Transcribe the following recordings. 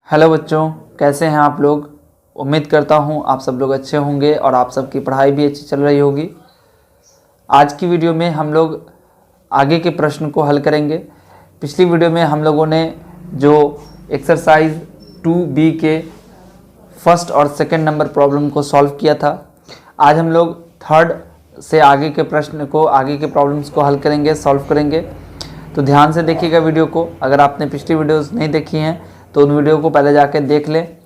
Hello बच्चों, कैसे हैं आप लोग। उम्मीद करता हूं आप सब लोग अच्छे होंगे और आप सबकी पढ़ाई भी अच्छी चल रही होगी। आज की वीडियो में हम लोग आगे के प्रश्न को हल करेंगे। पिछली वीडियो में हम लोगों ने जो एक्सरसाइज 2B के फर्स्ट और सेकंड नंबर प्रॉब्लम को सॉल्व किया था, आज हम लोग थर्ड से आगे के प्रश्न को, आगे के प्रॉब्लम्स को हल करेंगे, सॉल्व करेंगे। तो ध्यान से देखिएगा वीडियो को। अगर आपने पिछली वीडियोस नहीं देखी हैं तो उन वीडियो को पहले जाके देख लें,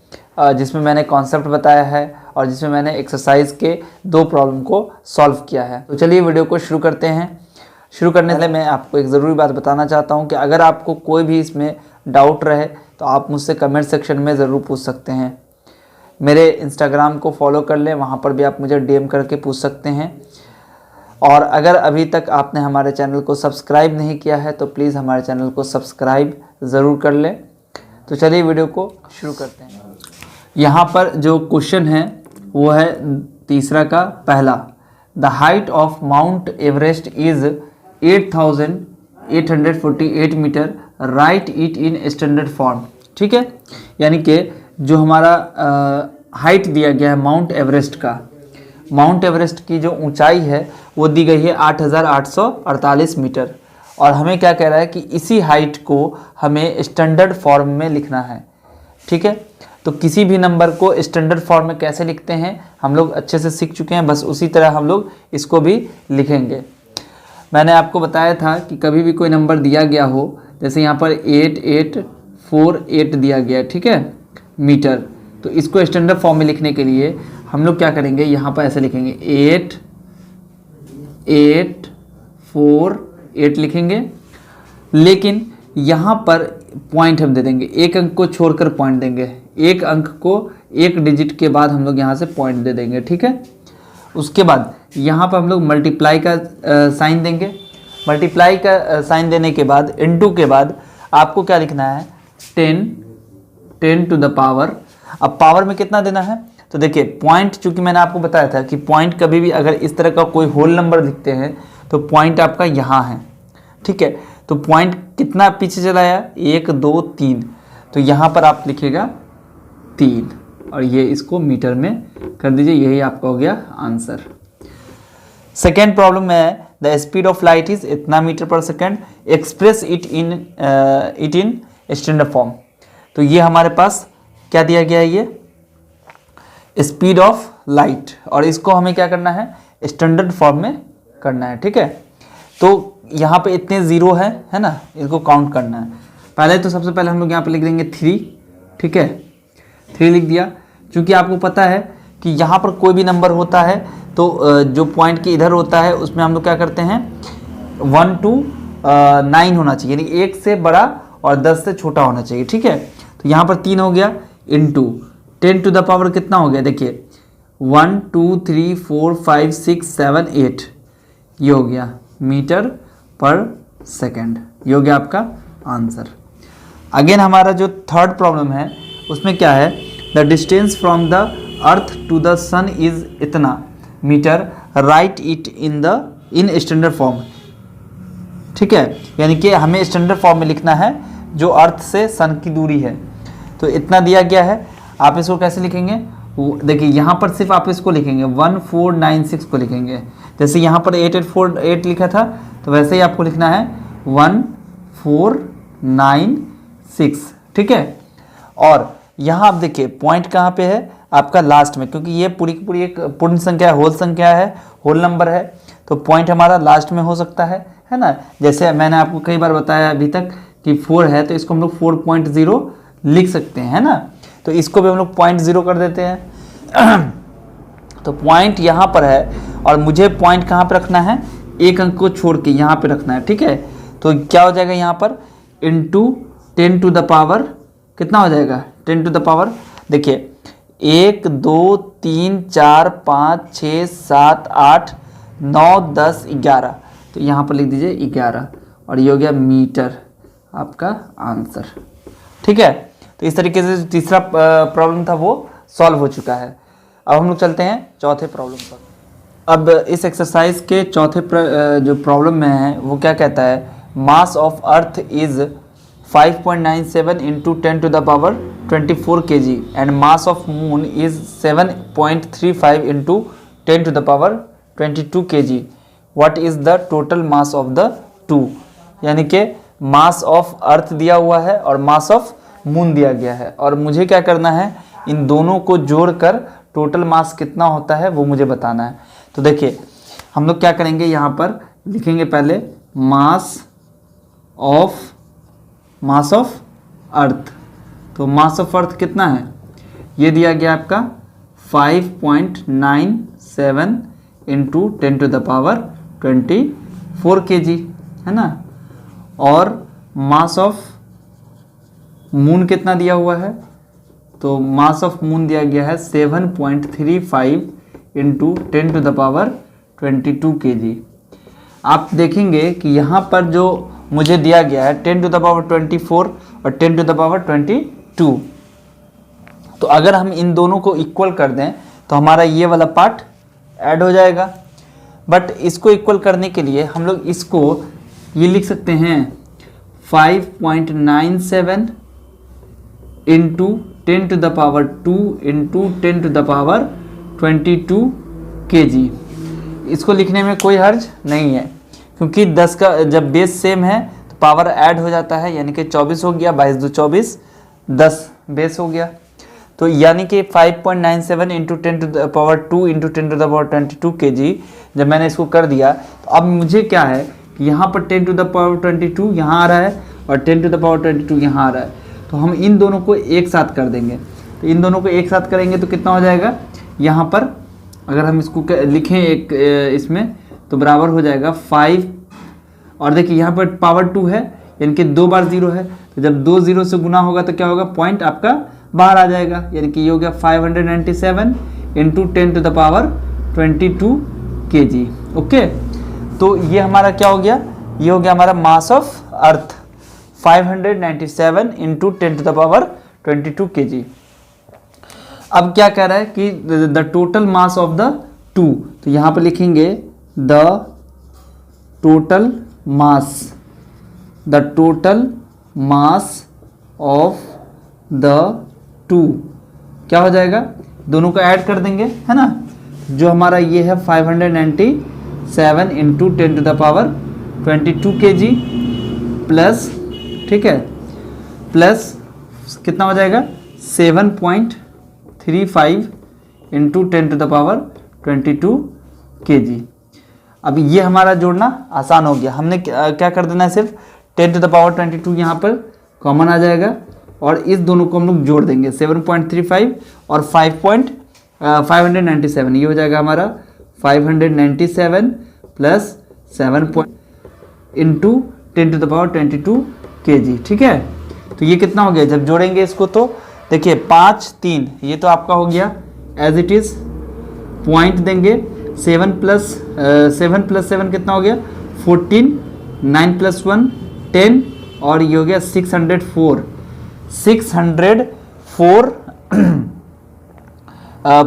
जिसमें मैंने कॉन्सेप्ट बताया है और जिसमें मैंने एक्सरसाइज के 2 प्रॉब्लम को सॉल्व किया है। तो चलिए वीडियो को शुरू करते हैं। शुरू करने से पहले मैं आपको एक ज़रूरी बात बताना चाहता हूं कि अगर आपको कोई भी इसमें डाउट रहे तो आप मुझसे कमेंट सेक्शन में ज़रूर पूछ सकते हैं। मेरे इंस्टाग्राम को फॉलो कर लें, वहाँ पर भी आप मुझे DM करके पूछ सकते हैं। और अगर अभी तक आपने हमारे चैनल को सब्सक्राइब नहीं किया है तो प्लीज़ हमारे चैनल को सब्सक्राइब ज़रूर कर लें। तो चलिए वीडियो को शुरू करते हैं। यहाँ पर जो क्वेश्चन है वो है तीसरा का पहला। The height of Mount Everest is 8,848 metre, write it in standard form. ठीक है, यानी कि जो हमारा हाइट दिया गया है माउंट एवरेस्ट का, माउंट एवरेस्ट की जो ऊंचाई है वो दी गई है 8,848 मीटर। और हमें क्या कह रहा है कि इसी हाइट को हमें स्टैंडर्ड फॉर्म में लिखना है। ठीक है, तो किसी भी नंबर को स्टैंडर्ड फॉर्म में कैसे लिखते हैं हम लोग अच्छे से सीख चुके हैं, बस उसी तरह हम लोग इसको भी लिखेंगे। मैंने आपको बताया था कि कभी भी कोई नंबर दिया गया हो, जैसे यहाँ पर 8848 दिया गया, ठीक है, मीटर, तो इसको स्टैंडर्ड फॉर्म में लिखने के लिए हम लोग क्या करेंगे, यहाँ पर ऐसे लिखेंगे 8848 लिखेंगे। लेकिन यहाँ पर पॉइंट हम दे देंगे, एक अंक को छोड़कर पॉइंट देंगे, एक अंक को एक डिजिट के बाद हम लोग यहाँ से पॉइंट दे देंगे। ठीक है, उसके बाद यहाँ पर हम लोग मल्टीप्लाई का साइन देंगे। मल्टीप्लाई का साइन देने के बाद इनटू के बाद आपको क्या लिखना है, 10 टू द पावर। अब पावर में कितना देना है, तो देखिए पॉइंट, चूंकि मैंने आपको बताया था कि पॉइंट कभी भी अगर इस तरह का कोई होल नंबर लिखते हैं तो पॉइंट आपका यहाँ है। ठीक है, तो पॉइंट कितना पीछे चला आया, 1 2 3, तो यहाँ पर आप लिखिएगा 3 और ये इसको मीटर में कर दीजिए। यही आपका हो गया आंसर। सेकेंड प्रॉब्लम में the speed of light is इतना मीटर पर second, express it in standard form. तो ये हमारे पास क्या दिया गया है, ये स्पीड ऑफ लाइट, और इसको हमें क्या करना है, स्टैंडर्ड फॉर्म में करना है। ठीक है, तो यहाँ पे इतने ज़ीरो है ना, इसको काउंट करना है। पहले तो सबसे पहले हम लोग यहाँ पे लिख देंगे 3। ठीक है, 3 लिख दिया। क्योंकि आपको पता है कि यहाँ पर कोई भी नंबर होता है तो जो पॉइंट के इधर होता है उसमें हम लोग क्या करते हैं, 1 to 9 होना चाहिए, यानी 1 से बड़ा और 10 से छोटा होना चाहिए। ठीक है, तो यहाँ पर 3 हो गया, इंटू 10 टू द पावर कितना हो गया, देखिए 1 2 3 4 5 6 7 8, ये हो गया मीटर पर सेकेंड। ये हो गया आपका आंसर। अगेन हमारा जो थर्ड प्रॉब्लम है उसमें क्या है, the distance from the earth to the sun is इतना metre, write it in standard form. ठीक है, यानी कि हमें स्टैंडर्ड फॉर्म में लिखना है जो अर्थ से सन की दूरी है। तो इतना दिया गया है, आप इसको कैसे लिखेंगे, देखिए यहाँ पर सिर्फ आप इसको लिखेंगे 1496 को लिखेंगे। जैसे यहाँ पर 8848 लिखा था तो वैसे ही आपको लिखना है 1496। ठीक है, और यहाँ आप देखिए पॉइंट कहाँ पे है आपका, लास्ट में, क्योंकि ये पूरी की पूरी एक पूर्ण संख्या है, होल संख्या है, होल नंबर है, तो पॉइंट हमारा लास्ट में हो सकता है ना। जैसे मैंने आपको कई बार बताया अभी तक कि 4 है तो इसको हम लोग 4.0 लिख सकते हैं, है ना। तो इसको भी हम लोग 0.0 कर देते हैं। तो पॉइंट यहाँ पर है और मुझे पॉइंट कहाँ पर रखना है, एक अंक को छोड़ के यहाँ पे रखना है। ठीक है, तो क्या हो जाएगा यहाँ पर, इंटू 10 टू द पावर कितना हो जाएगा, 10 टू द पावर, देखिए 1 2 3 4 5 6 7 8 9 10 11, तो यहाँ पर लिख दीजिए 11 और ये हो गया मीटर आपका आंसर। ठीक है, तो इस तरीके से तीसरा प्रॉब्लम था वो सॉल्व हो चुका है। अब हम लोग चलते हैं चौथे प्रॉब्लम पर। अब इस एक्सरसाइज के चौथे जो प्रॉब्लम में है वो क्या कहता है, mass of earth is 5.97 into 10 to the power 24 kg and mass of moon is 7.35 into 10 to the power 22 kg. What is the total mass of the two? यानी कि मास ऑफ अर्थ दिया हुआ है और मास ऑफ मून दिया गया है और मुझे क्या करना है, इन दोनों को जोड़कर टोटल मास कितना होता है वो मुझे बताना है। तो देखिए हम लोग क्या करेंगे, यहाँ पर लिखेंगे पहले मास ऑफ अर्थ। तो मास ऑफ अर्थ कितना है, ये दिया गया आपका 5.97 into 10 to the power 24 kg है ना। और मास ऑफ मून कितना दिया हुआ है, तो मास ऑफ मून दिया गया है 7.35 into 10 to the power 22 kg। आप देखेंगे कि यहाँ पर जो मुझे दिया गया है 10 टू द पावर 24 और 10 टू द पावर 22, तो अगर हम इन दोनों को इक्वल कर दें तो हमारा ये वाला पार्ट ऐड हो जाएगा। बट इसको इक्वल करने के लिए हम लोग इसको ये लिख सकते हैं 5.97 into 10 to the power 2 into 10 to the power 22 kg। इसको लिखने में कोई हर्ज नहीं है क्योंकि 10 का जब बेस सेम है तो पावर ऐड हो जाता है, यानी कि 24 हो गया, 22 2 24, 10 बेस हो गया। तो यानी कि 5.97 into 10 to the power 2 into 10 to the power 22 kg जब मैंने इसको कर दिया तो अब मुझे क्या है कि यहाँ पर 10 टू द पावर 22 यहाँ आ रहा है और 10 टू द पावर 22 यहाँ आ रहा है। तो हम इन दोनों को एक साथ कर देंगे। तो इन दोनों को एक साथ करेंगे तो कितना हो जाएगा, यहाँ पर अगर हम इसको लिखें एक इसमें तो बराबर हो जाएगा 5। और देखिए यहाँ पर पावर 2 है यानी कि 2 बार 0 है, तो जब 2 0 से गुना होगा तो क्या होगा, पॉइंट आपका बाहर आ जाएगा, यानी कि ये हो गया 597 into 10 to the power 22 kg। Okay, तो ये हमारा क्या हो गया, ये हो गया हमारा mass of earth 597 into 10 to the power 22 kg। अब क्या कह रहा है कि the total mass of the two, तो यहाँ पर लिखेंगे the total mass of the two क्या हो जाएगा, दोनों को ऐड कर देंगे है ना। जो हमारा ये है 597 into 10 to the power 22 kg plus, ठीक है, प्लस कितना हो जाएगा 7.35 into 10 to the power 22 kg। अब ये हमारा जोड़ना आसान हो गया। हमने क्या कर देना है, सिर्फ 10 टू द पावर 22 यहाँ पर कॉमन आ जाएगा और इस दोनों को हम लोग जोड़ देंगे 7.35 और 597, ये हो जाएगा हमारा 597 plus 7 into 10 to the power 22 kg। ठीक है, तो ये कितना हो गया, जब जोड़ेंगे इसको तो देखिए 5 3, ये तो आपका हो गया एज इट इज, पॉइंट देंगे 7 प्लस 7 कितना हो गया 14, 9 प्लस 1 10 और ये हो गया 604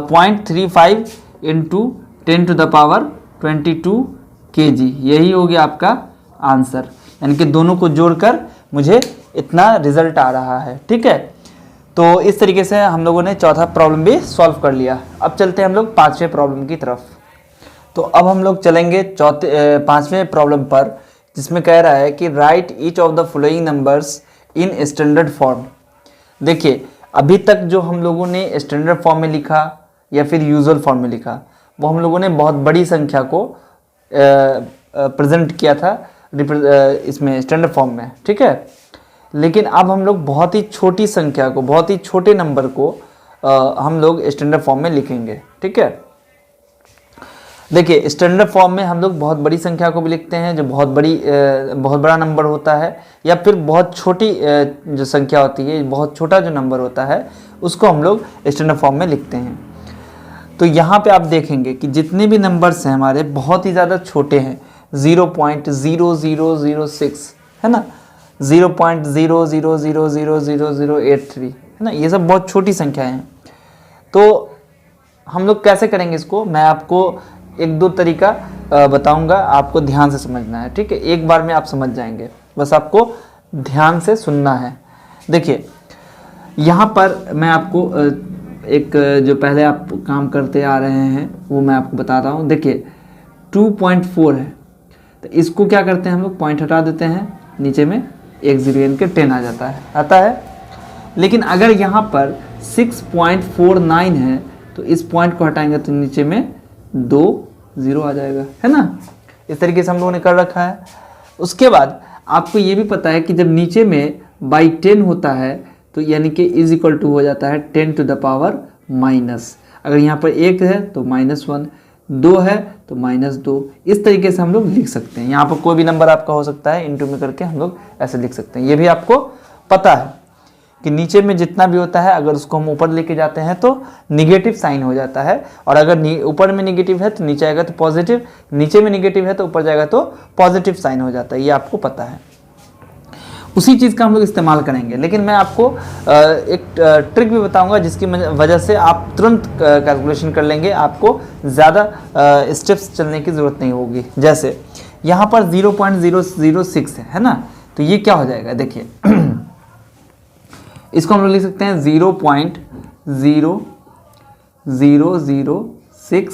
.35 into 10 to the power 22 kg। यही हो गया आपका आंसर, यानी कि दोनों को जोड़कर मुझे इतना रिजल्ट आ रहा है। ठीक है, तो इस तरीके से हम लोगों ने चौथा प्रॉब्लम भी सॉल्व कर लिया। अब चलते हैं हम लोग पांचवें प्रॉब्लम की तरफ। तो अब हम लोग चलेंगे पांचवें प्रॉब्लम पर, जिसमें कह रहा है कि right each of the following numbers in standard form. देखिए अभी तक जो हम लोगों ने स्टैंडर्ड फॉर्म में लिखा या फिर यूजुअल फॉर्म में लिखा, वो हम लोगों ने बहुत बड़ी संख्या को प्रेजेंट किया था इसमें स्टैंडर्ड फॉर्म में। ठीक है, लेकिन अब हम लोग बहुत ही छोटी संख्या को, बहुत ही छोटे नंबर को हम लोग स्टैंडर्ड फॉर्म में लिखेंगे। ठीक है, देखिए स्टैंडर्ड फॉर्म में हम लोग बहुत बड़ी संख्या को भी लिखते हैं, जो बहुत बड़ा नंबर होता है, या फिर बहुत छोटी जो संख्या होती है, बहुत छोटा जो नंबर होता है, उसको हम लोग स्टैंडर्ड फॉर्म में लिखते हैं। तो यहाँ पे आप देखेंगे कि जितने भी नंबर्स हैं हमारे बहुत ही ज़्यादा छोटे हैं, 0.00006 है ना, 0.0000083 है ना, ये सब बहुत छोटी संख्याएं हैं। तो हम लोग कैसे करेंगे इसको, मैं आपको एक दो तरीका बताऊंगा, आपको ध्यान से समझना है। ठीक है, एक बार में आप समझ जाएंगे, बस आपको ध्यान से सुनना है। देखिए यहाँ पर मैं आपको एक जो पहले आप काम करते आ रहे हैं वो मैं आपको बता रहा हूँ। देखिए 2.4 है, तो इसको क्या करते हैं हम लोग, पॉइंट हटा देते हैं, नीचे में 1 0 यानी कि 10 आता है। लेकिन अगर यहाँ पर 6.49 है तो इस पॉइंट को हटाएंगे तो नीचे में 2 0 आ जाएगा, है ना। इस तरीके से हम लोगों ने कर रखा है। उसके बाद आपको ये भी पता है कि जब नीचे में बाई 10 होता है तो यानी कि इज इक्वल टू हो जाता है 10 टू द पावर माइनस, अगर यहाँ पर 1 है तो -1, 2 है तो -2। इस तरीके से हम लोग लिख सकते हैं। यहाँ पर कोई भी नंबर आपका हो सकता है, इनटू में करके हम लोग ऐसे लिख सकते हैं। ये भी आपको पता है कि नीचे में जितना भी होता है अगर उसको हम ऊपर लेके जाते हैं तो निगेटिव साइन हो जाता है, और अगर ऊपर में निगेटिव है तो नीचे आएगा तो पॉजिटिव, नीचे में निगेटिव है तो ऊपर जाएगा तो पॉजिटिव साइन हो जाता है। ये आपको पता है। उसी चीज़ का हम लोग इस्तेमाल करेंगे, लेकिन मैं आपको एक ट्रिक भी बताऊंगा जिसकी वजह से आप तुरंत कैलकुलेशन कर लेंगे, आपको ज़्यादा स्टेप्स चलने की ज़रूरत नहीं होगी। जैसे यहाँ पर 0.006 है ना, तो ये क्या हो जाएगा, देखिए इसको हम लोग लिख सकते हैं 0.0006।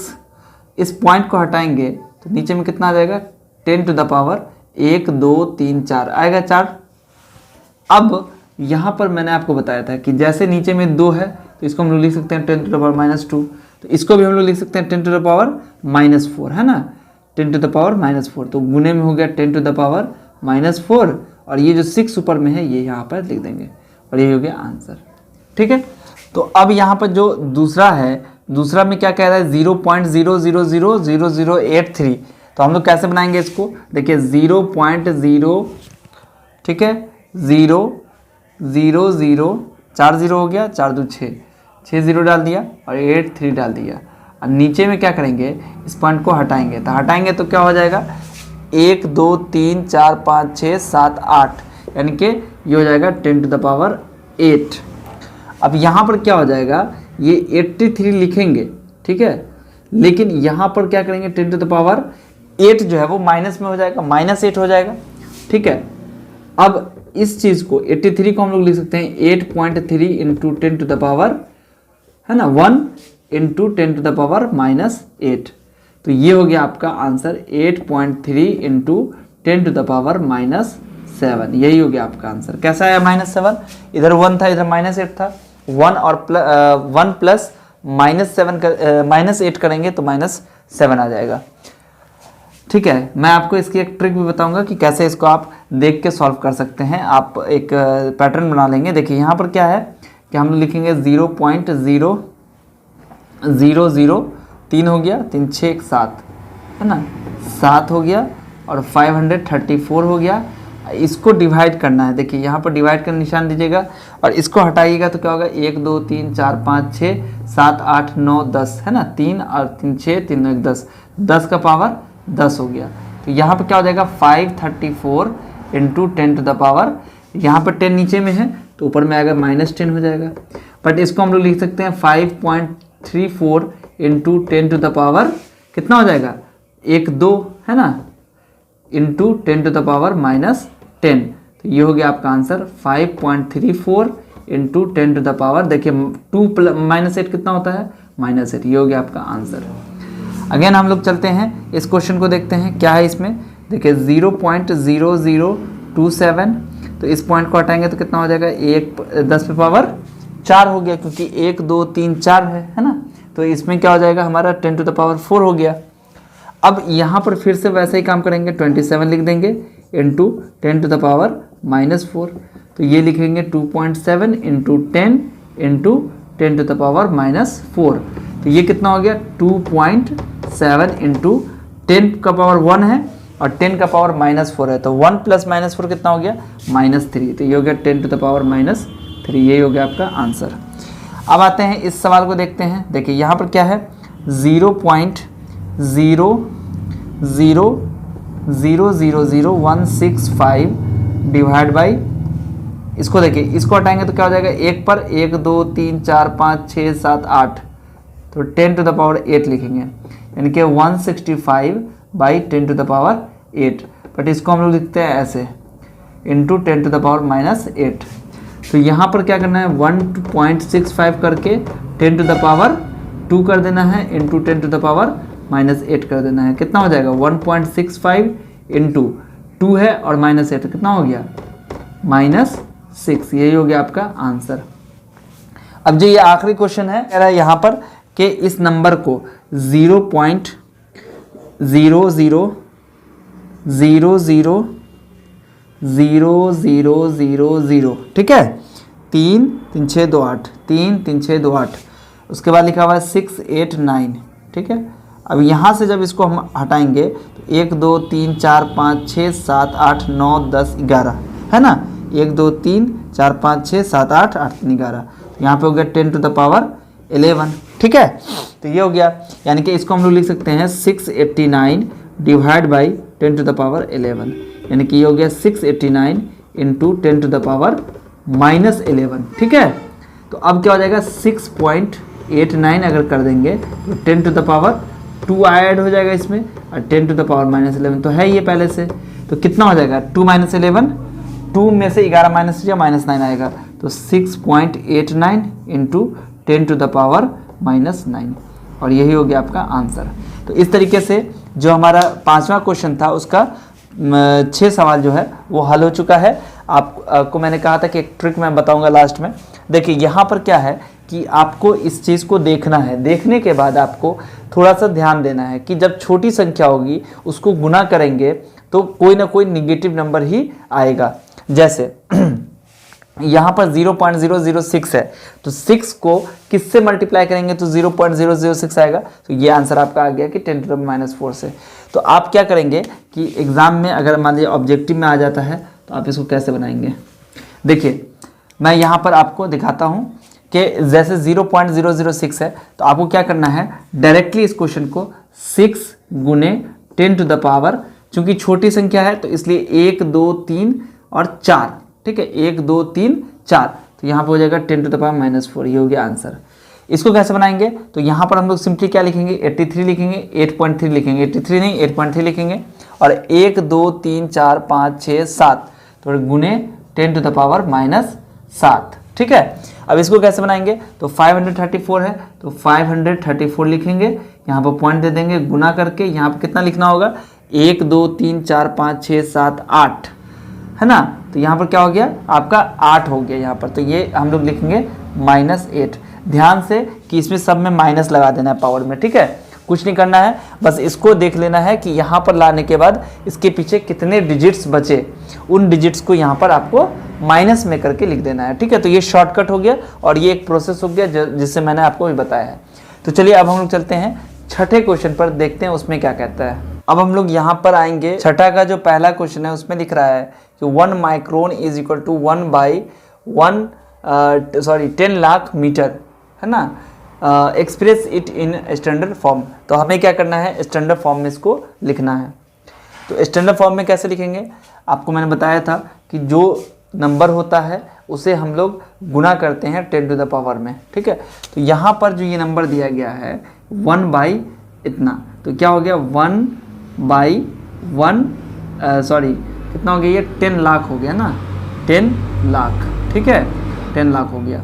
इस पॉइंट को हटाएंगे तो नीचे में कितना आ जाएगा, 10 टू द पावर 1 2 3 4 आएगा, 4। अब यहाँ पर मैंने आपको बताया था कि जैसे नीचे में 2 है तो इसको हम लोग लिख सकते हैं 10 टू द पावर -2, तो इसको भी हम लोग लिख सकते हैं 10 टू द पावर -4, है ना, 10 टू द पावर -4। तो गुने में हो गया 10 टू द पावर -4, और ये जो 6 ऊपर में है ये यहाँ पर लिख देंगे, और ये हो गया आंसर। ठीक है। तो अब यहाँ पर जो दूसरा है, दूसरा में क्या कह रहा है, 0.00000083। तो हम लोग कैसे बनाएंगे इसको, देखिए 0.0, ठीक है, 0 0 0 4 0 हो गया, 4 2 6 6 0 डाल दिया और 83 डाल दिया। और नीचे में क्या करेंगे, इस पॉइंट को हटाएंगे, तो हटाएंगे तो क्या हो जाएगा, 1 2 3 4 5 6 7 8, यानी कि ये हो जाएगा 10 टू द पावर 8। अब यहाँ पर क्या हो जाएगा, ये 83 लिखेंगे, ठीक है, लेकिन यहाँ पर क्या करेंगे, 10 टू द पावर 8 जो है वो माइनस में हो जाएगा, -8 हो जाएगा। ठीक है। अब इस चीज़ को 83 को हम लोग लिख सकते हैं 8.3 इंटू 10 टू द पावर, है ना, 1 इंटू 10 टू द पावर -8। तो ये हो गया आपका answer, 8.3 into 10 to the power -7। यही हो गया आपका आंसर। कैसा आया, -7, इधर 1 था, इधर -8 था, 1 और 1 प्लस -8 करेंगे तो -7 आ जाएगा। ठीक है। मैं आपको इसकी एक ट्रिक भी बताऊंगा कि कैसे इसको आप देख के सॉल्व कर सकते हैं। आप एक पैटर्न बना लेंगे। देखिए यहाँ पर क्या है कि हम लिखेंगे 0.0003 हो गया, 3 6 1 7, है ना, 7 हो गया, और 534 हो गया। इसको डिवाइड करना है। देखिए यहाँ पर डिवाइड का निशान दीजिएगा और इसको हटाइएगा तो क्या होगा, 1 2 3 4 5 6 7 8 9 10, है ना, 3 और 3 6 3 9 10, 10 का पावर 10 हो गया। तो यहाँ पर क्या हो जाएगा, 534 इंटू 10 टू द पावर, यहाँ पर 10 नीचे में है तो ऊपर में आएगा -10 हो जाएगा। बट इसको हम लोग लिख सकते हैं 5.34 इंटू 10 टू द पावर, कितना हो जाएगा, 1 2, है ना, इंटू 10 टू द पावर -10। तो ये हो गया आपका answer, 5.34 into 10 to the power, देखिए 2 -8 कितना होता है, -8। ये हो गया आपका आंसर। अगेन हम लोग चलते हैं, इस क्वेश्चन को देखते हैं क्या है इसमें। देखिए 0.0027, तो इस पॉइंट को हटाएंगे तो कितना हो जाएगा, 10 पे पावर 4 हो गया, क्योंकि 1 2 3 4 है ना। तो इसमें क्या हो जाएगा हमारा, 10 टू द पावर 4 हो गया। अब यहाँ पर फिर से वैसे ही काम करेंगे, 27 लिख देंगे इंटू 10 टू द पावर -4। तो ये लिखेंगे 2.7 into 10 into 10 to the power -4। तो ये कितना हो गया, 2.7 इंटू 10 का पावर 1 है और 10 का पावर -4 है, तो 1 प्लस -4 कितना हो गया, -3। तो ये हो गया 10 टू द पावर -3। यही हो गया आपका आंसर। अब आते हैं इस सवाल को देखते हैं। देखिए यहाँ पर क्या है, 0.000165 डिवाइड बाई, इसको देखिए, इसको हटाएंगे तो क्या हो जाएगा, 1 पर 1 2 3 4 5 6 7 8, तो 10 टू द पावर 8 लिखेंगे, यानी कि 165 by 10 to the power 8। But इसको हम लोग लिखते हैं ऐसे, इंटू 10 टू द पावर -8। तो यहाँ पर क्या करना है 1.65 करके 10 टू द पावर 2 कर देना है इंटू 10 टू द पावर -8 कर देना है। कितना हो जाएगा 1.65 इंटू 2 है और -8 कितना हो गया -6। यही हो गया आपका आंसर। अब जो ये आखिरी क्वेश्चन है कह रहा है यहाँ पर कि इस नंबर को 0.000000, ठीक है, 3 3 6 2 8, 3 3 6 2 8, उसके बाद लिखा हुआ है 6 8 9, ठीक है। अब यहाँ से जब इसको हम हटाएंगे तो 1 2 3 4 5 6 7 8 9 10 11 है ना, 1 2 3 4 5 6 7 8 8 3 11, यहाँ पे हो गया 10 टू द पावर 11, ठीक है। तो ये हो गया, यानी कि इसको हम लोग लिख सकते हैं 689 divide by 10 to the power 11, यानी कि ये हो गया 689 इंटू 10 टू द पावर -11, ठीक है। तो अब क्या हो जाएगा 6.89 अगर कर देंगे तो 10 टू द पावर 2 ऐड हो जाएगा इसमें, और 10 टू द पावर -11 तो है ये पहले से, तो कितना हो जाएगा 2 - 11, 2 में से 11 माइनस या -9 आएगा, तो 6.89 इंटू 10 टू द पावर -9, और यही हो गया आपका आंसर। तो इस तरीके से जो हमारा 5वां क्वेश्चन था उसका 6 सवाल जो है वो हल हो चुका है। आपको मैंने कहा था कि एक ट्रिक मैं बताऊंगा लास्ट में। देखिए यहाँ पर क्या है कि आपको इस चीज़ को देखना है, देखने के बाद आपको थोड़ा सा ध्यान देना है कि जब छोटी संख्या होगी उसको गुना करेंगे तो कोई ना कोई निगेटिव नंबर ही आएगा। जैसे यहाँ पर 0.006 है, तो 6 को किससे मल्टीप्लाई करेंगे तो 0.006 आएगा, तो ये आंसर आपका आ गया कि 10 टू द -4 से। तो आप क्या करेंगे कि एग्ज़ाम में अगर मान लीजिए ऑब्जेक्टिव में आ जाता है तो आप इसको कैसे बनाएंगे। देखिए मैं यहाँ पर आपको दिखाता हूँ कि जैसे 0.006 है, तो आपको क्या करना है, डायरेक्टली इस क्वेश्चन को 6 गुने 10 टू द पावर, चूंकि छोटी संख्या है तो इसलिए 1 2 3 और 4, ठीक है, 1 2 3 4, तो यहाँ पर हो जाएगा 10 टू द पावर -4, ये हो गया आंसर। इसको कैसे बनाएंगे, तो यहाँ पर हम लोग सिंपली क्या लिखेंगे 83 लिखेंगे, 8.3 लिखेंगे, 83 नहीं 8.3 लिखेंगे, और 1 2 3 4 5 6 7 तो गुने 10 टू द पावर -7, ठीक है। अब इसको कैसे बनाएंगे, तो 534 है तो 534 लिखेंगे, यहाँ पर पॉइंट दे देंगे, गुना करके यहाँ पर कितना लिखना होगा 1 2 3 4 5 6 7 8, है ना। तो यहाँ पर क्या हो गया आपका 8 हो गया यहाँ पर, तो ये हम लोग लिखेंगे -8। ध्यान से कि इसमें सब में माइनस लगा देना है पावर में, ठीक है, कुछ नहीं करना है, बस इसको देख लेना है कि यहाँ पर लाने के बाद इसके पीछे कितने डिजिट्स बचे, उन डिजिट्स को यहाँ पर आपको माइनस में करके लिख देना है, ठीक है। तो ये शॉर्टकट हो गया और ये एक प्रोसेस हो गया जिससे मैंने आपको भी बताया है। तो चलिए अब हम लोग चलते हैं छठे क्वेश्चन पर, देखते हैं उसमें क्या कहता है। अब हम लोग यहाँ पर आएंगे, छठा का जो पहला क्वेश्चन है उसमें लिख रहा है कि 1 micron is equal to 10 lakh metre, है ना, express it in standard form. तो हमें क्या करना है, स्टैंडर्ड फॉर्म में इसको लिखना है। तो स्टैंडर्ड फॉर्म में कैसे लिखेंगे, आपको मैंने बताया था कि जो नंबर होता है उसे हम लोग गुना करते हैं 10 टू द पावर में, ठीक है। तो यहाँ पर जो ये नंबर दिया गया है 1 बाई इतना, तो क्या हो गया 1 बाई 1 कितना हो गया ये 10 लाख हो गया ना, 10 लाख, ठीक है, 10 लाख हो गया।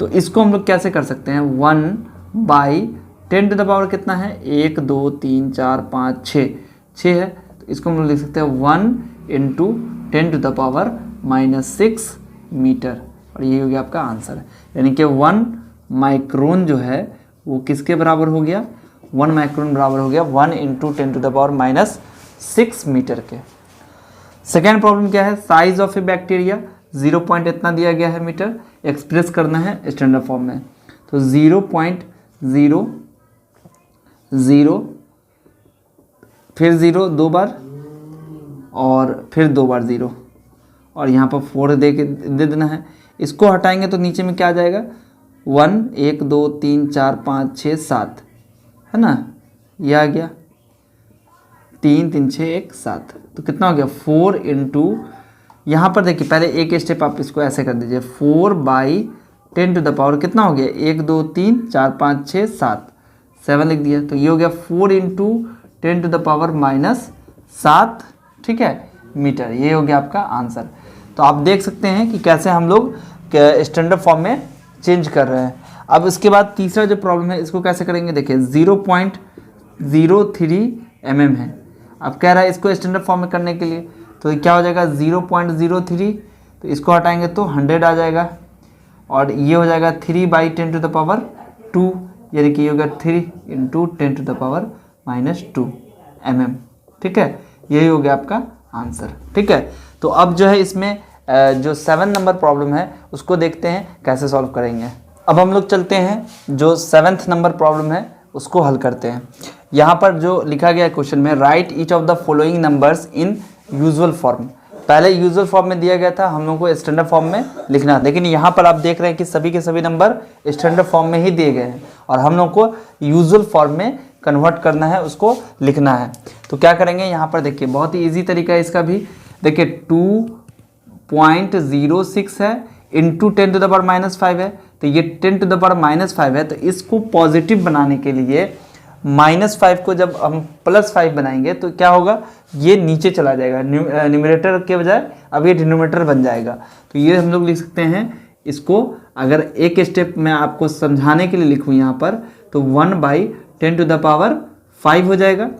तो इसको हम लोग कैसे कर सकते हैं, 1 बाई 10 टू द पावर कितना है 1 2 3 4 5 6 है, तो इसको हम लोग लिख सकते हैं 1 into 10 to the power -6 metre, और ये हो गया आपका आंसर। यानी कि 1 माइक्रोन जो है वो किसके बराबर हो गया, 1 माइक्रोन बराबर हो गया 1 into 10 to the power -6 metre के। सेकेंड प्रॉब्लम क्या है, size of a bacteria 0 point इतना दिया गया है मीटर, एक्सप्रेस करना है स्टैंडर्ड फॉर्म में। तो 0.00 फिर 0 2 बार और फिर 2 बार 0, और यहाँ पर 4 दे देना है। इसको हटाएंगे तो नीचे में क्या आ जाएगा 1 1 2 3 4 5 6 7, है ना, ये आ गया 3 3 6 1 7, तो कितना हो गया 4 इंटू, यहाँ पर देखिए पहले एक स्टेप आप इसको ऐसे कर दीजिए, 4 बाई 10 टू द पावर कितना हो गया 1 2 3 4 5 6 7 लिख दिया, तो ये हो गया 4 इंटू 10 टू द पावर -7, ठीक है, मीटर। ये हो गया आपका आंसर। तो आप देख सकते हैं कि कैसे हम लोग स्टैंडर्ड फॉर्म में चेंज कर रहे हैं। अब इसके बाद तीसरा जो प्रॉब्लम है इसको कैसे करेंगे, देखिए 0.03 mm है। अब कह रहा है इसको स्टैंडर्ड फॉर्म में करने के लिए, तो क्या हो जाएगा 0.03, तो इसको हटाएंगे तो 100 आ जाएगा, और ये हो जाएगा 3/10⁻², यानी कि ये होगा 3 × 10⁻⁻2 mm। ठीक है, यही हो गया आपका आंसर। ठीक है, तो अब जो है इसमें जो 7 नंबर प्रॉब्लम है उसको देखते हैं कैसे सॉल्व करेंगे। अब हम लोग चलते हैं जो 7th नंबर प्रॉब्लम है उसको हल करते हैं। यहाँ पर जो लिखा गया है क्वेश्चन में, right each of the following numbers in usual form. पहले यूजुअल फॉर्म में दिया गया था, हम लोग को स्टैंडर्ड फॉर्म में लिखना, लेकिन यहाँ पर आप देख रहे हैं कि सभी के सभी नंबर स्टैंडर्ड फॉर्म में ही दिए गए हैं और हम लोग को यूजुअल फॉर्म में कन्वर्ट करना है, उसको लिखना है। तो क्या करेंगे, यहाँ पर देखिए बहुत ही ईजी तरीका है इसका भी। देखिए 2.06 है इंटू 10⁻⁻5 है, तो ये 10⁻�5 है, तो इसको पॉजिटिव बनाने के लिए -5 को जब हम +5 बनाएंगे तो क्या होगा, ये नीचे चला जाएगा, न्यूमरेटर के बजाय अब ये डिनोमिनेटर बन जाएगा। तो ये हम लोग लिख सकते हैं इसको, अगर एक स्टेप मैं आपको समझाने के लिए लिखूँ यहाँ पर, तो 1/10⁻5 हो जाएगा।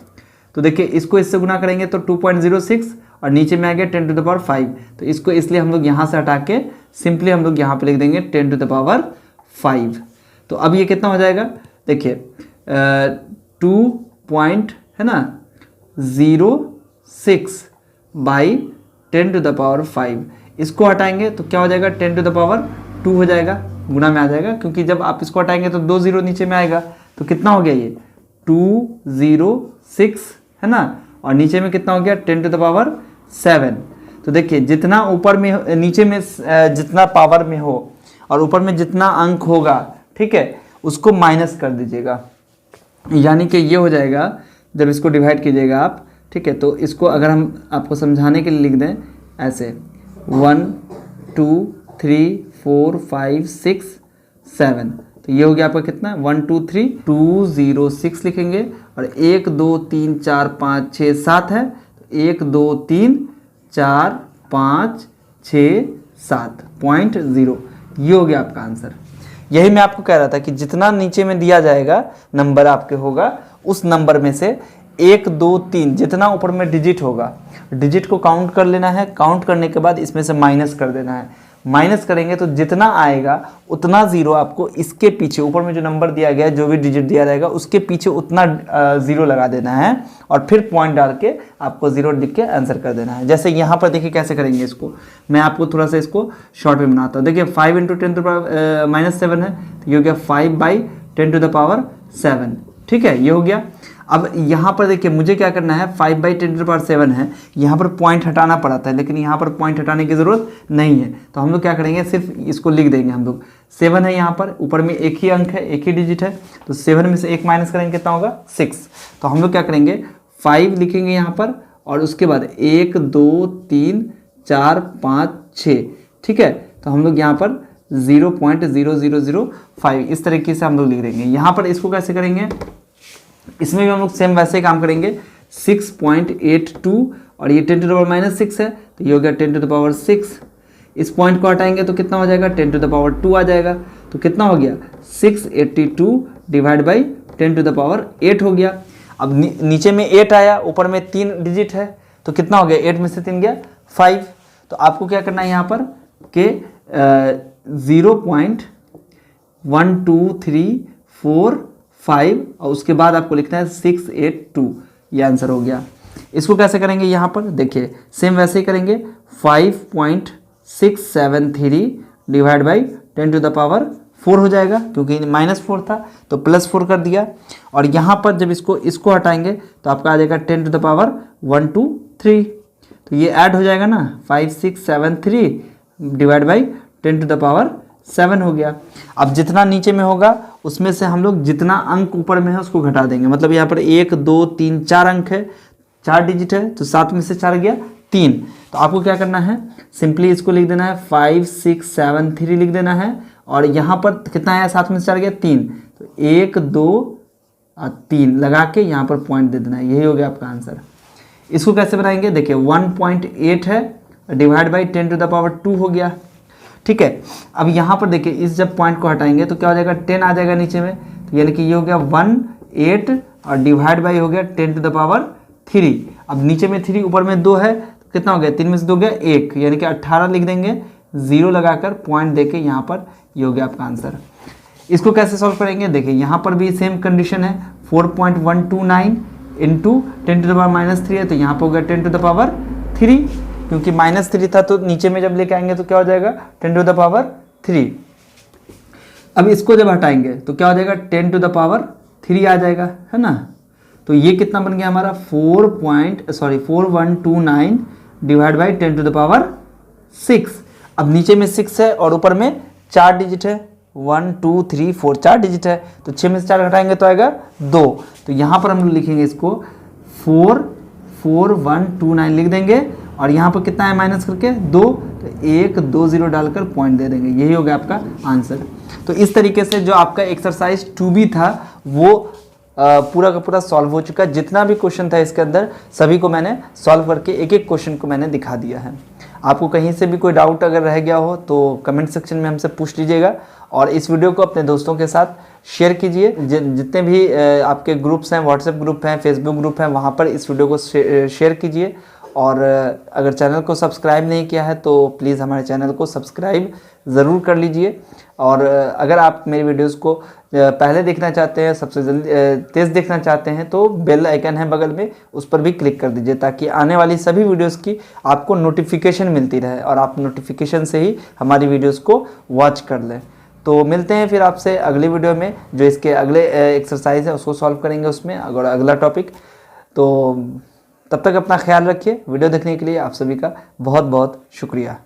तो देखिए इसको इससे गुना करेंगे तो 2.06 और नीचे में आ गया 10⁻5, तो इसको इसलिए हम लोग यहाँ से हटा के सिंपली हम लोग यहाँ पे लिख देंगे 10⁻5। तो अब ये कितना हो जाएगा, देखिए 2.06/10⁻5, इसको हटाएंगे तो क्या हो जाएगा 10⁻2 हो जाएगा, गुना में आ जाएगा, क्योंकि जब आप इसको हटाएंगे तो 2 0 नीचे में आएगा। तो कितना हो गया ये 206 है ना, और नीचे में कितना हो गया 10⁻7। तो देखिए जितना ऊपर में नीचे में जितना पावर में हो और ऊपर में जितना अंक होगा, ठीक है, उसको माइनस कर दीजिएगा, यानी कि ये हो जाएगा जब इसको डिवाइड कीजिएगा आप। ठीक है, तो इसको अगर हम आपको समझाने के लिए लिख दें ऐसे 1 2 3 4 5 6 7, तो ये हो गया आपका कितना 1 2 3 206 लिखेंगे, और 1 2 3 4 5 6 7 है, तो 1 2 3 4 5 6 7.0, ये हो गया आपका आंसर। यही मैं आपको कह रहा था कि जितना नीचे में दिया जाएगा नंबर आपके होगा, उस नंबर में से 1 2 3 जितना ऊपर में डिजिट होगा, डिजिट को काउंट कर लेना है, काउंट करने के बाद इसमें से माइनस कर देना है। माइनस करेंगे तो जितना आएगा उतना ज़ीरो आपको इसके पीछे, ऊपर में जो नंबर दिया गया है, जो भी डिजिट दिया जाएगा उसके पीछे उतना ज़ीरो लगा देना है, और फिर पॉइंट डाल के आपको ज़ीरो लिख के आंसर कर देना है। जैसे यहाँ पर देखिए कैसे करेंगे इसको, मैं आपको थोड़ा सा इसको शॉर्ट में बनाता हूँ। देखिए 5 × 10⁻⁻7 है, तो ये हो गया 5/10⁻7। ठीक है, ये हो गया। अब यहाँ पर देखिए मुझे क्या करना है, 5/10⁻7 है, यहाँ पर पॉइंट हटाना पड़ा था, लेकिन यहाँ पर पॉइंट हटाने की ज़रूरत नहीं है, तो हम लोग क्या करेंगे, सिर्फ इसको लिख देंगे हम लोग। 7 है यहाँ पर, ऊपर में एक ही अंक है, एक ही डिजिट है, तो 7 में से 1 माइनस करेंगे कितना होगा 6। तो हम लोग क्या करेंगे 5 लिखेंगे यहाँ पर, और उसके बाद 1 2 3 4 5 6। ठीक है, तो हम लोग यहाँ पर 0.0005 इस तरीके से हम लोग लिख देंगे। यहाँ पर इसको कैसे करेंगे, इसमें भी हम लोग सेम वैसे काम करेंगे, 6.82, और ये 10⁻⁻6 है, तो ये हो गया 10⁻6। इस पॉइंट को हटाएंगे तो कितना हो जाएगा 10⁻2 आ जाएगा, तो कितना हो गया 682 / 10⁻8 हो गया। अब नीचे में 8 आया, ऊपर में 3 डिजिट है, तो कितना हो गया 8 में से 3 गया 5। तो आपको क्या करना है यहाँ पर कि 0.1234 और उसके बाद आपको लिखना है 682, ये आंसर हो गया। इसको कैसे करेंगे, यहाँ पर देखिए सेम वैसे ही करेंगे, 5.673 / 10⁻4 हो जाएगा, क्योंकि -4 था तो +4 कर दिया, और यहाँ पर जब इसको हटाएंगे तो आपका आ जाएगा 10⁻123, तो ये ऐड हो जाएगा ना, 5673 / 10⁻7 हो गया। अब जितना नीचे में होगा उसमें से हम लोग जितना अंक ऊपर में है उसको घटा देंगे, मतलब यहाँ पर 1 2 3 4 अंक है, 4 डिजिट है, तो 7 में से 4 गया 3। तो आपको क्या करना है, सिंपली इसको लिख देना है 5673 लिख देना है, और यहाँ पर कितना आया 7 में से 4 गया 3, तो 1 2 3 लगा के यहाँ पर पॉइंट दे देना है, यही हो गया आपका आंसर। इसको कैसे बनाएंगे, देखिए 1.8 है divide by 10 to the power 2 हो गया। ठीक है, अब यहाँ पर देखिए इस जब पॉइंट को हटाएंगे तो क्या हो जाएगा, 10 आ जाएगा नीचे में, तो यानी कि ये हो गया 1 8 और डिवाइड बाई हो गया 10 टू द पावर 3। अब नीचे में 3 ऊपर में 2 है, तो कितना हो गया, 3 में से 2 गया 1, यानी कि 18 लिख देंगे, 0 लगाकर पॉइंट देके यहाँ पर ये हो गया आपका आंसर। इसको कैसे सॉल्व करेंगे, देखिए यहाँ पर भी सेम कंडीशन है, 4.129 इंटू 10 टू द पावर -3 है, तो यहाँ पर हो गया 10 टू द पावर 3, क्योंकि -3 था तो नीचे में जब लेके आएंगे तो क्या हो जाएगा, 10 टू द पावर 3। अब इसको जब हटाएंगे तो क्या हो जाएगा, 10 टू द पावर 3 आ जाएगा, है ना। तो ये कितना बन गया हमारा, 4129 divide by 10 to the power 6। अब नीचे में 6 है और ऊपर में 4 डिजिट है, 1 2 3 4 4 डिजिट है, तो 6 में से 4 घटाएंगे तो आएगा 2। तो यहाँ पर हम लोग लिखेंगे इसको 4129 लिख देंगे, और यहाँ पर कितना है माइनस करके 2, तो 1 2 0 डालकर पॉइंट दे देंगे, यही हो गया आपका आंसर। तो इस तरीके से जो आपका एक्सरसाइज 2B था वो पूरा का पूरा सॉल्व हो चुका है। जितना भी क्वेश्चन था इसके अंदर सभी को मैंने सॉल्व करके एक एक क्वेश्चन को मैंने दिखा दिया है। आपको कहीं से भी कोई डाउट अगर रह गया हो तो कमेंट सेक्शन में हमसे पूछ लीजिएगा, और इस वीडियो को अपने दोस्तों के साथ शेयर कीजिए। जितने भी आपके ग्रुप्स हैं, व्हाट्सएप ग्रुप हैं, फेसबुक ग्रुप हैं, वहाँ पर इस वीडियो को शेयर कीजिए। और अगर चैनल को सब्सक्राइब नहीं किया है तो प्लीज़ हमारे चैनल को सब्सक्राइब ज़रूर कर लीजिए। और अगर आप मेरी वीडियोस को पहले देखना चाहते हैं, सबसे जल्दी तेज़ देखना चाहते हैं, तो बेल आइकन है बगल में, उस पर भी क्लिक कर दीजिए, ताकि आने वाली सभी वीडियोस की आपको नोटिफिकेशन मिलती रहे और आप नोटिफिकेशन से ही हमारी वीडियोस को वॉच कर लें। तो मिलते हैं फिर आपसे अगली वीडियो में, जो इसके अगले एक्सरसाइज है उसको सॉल्व करेंगे उसमें अगला टॉपिक। तो तब तक अपना ख्याल रखिए। वीडियो देखने के लिए आप सभी का बहुत बहुत शुक्रिया।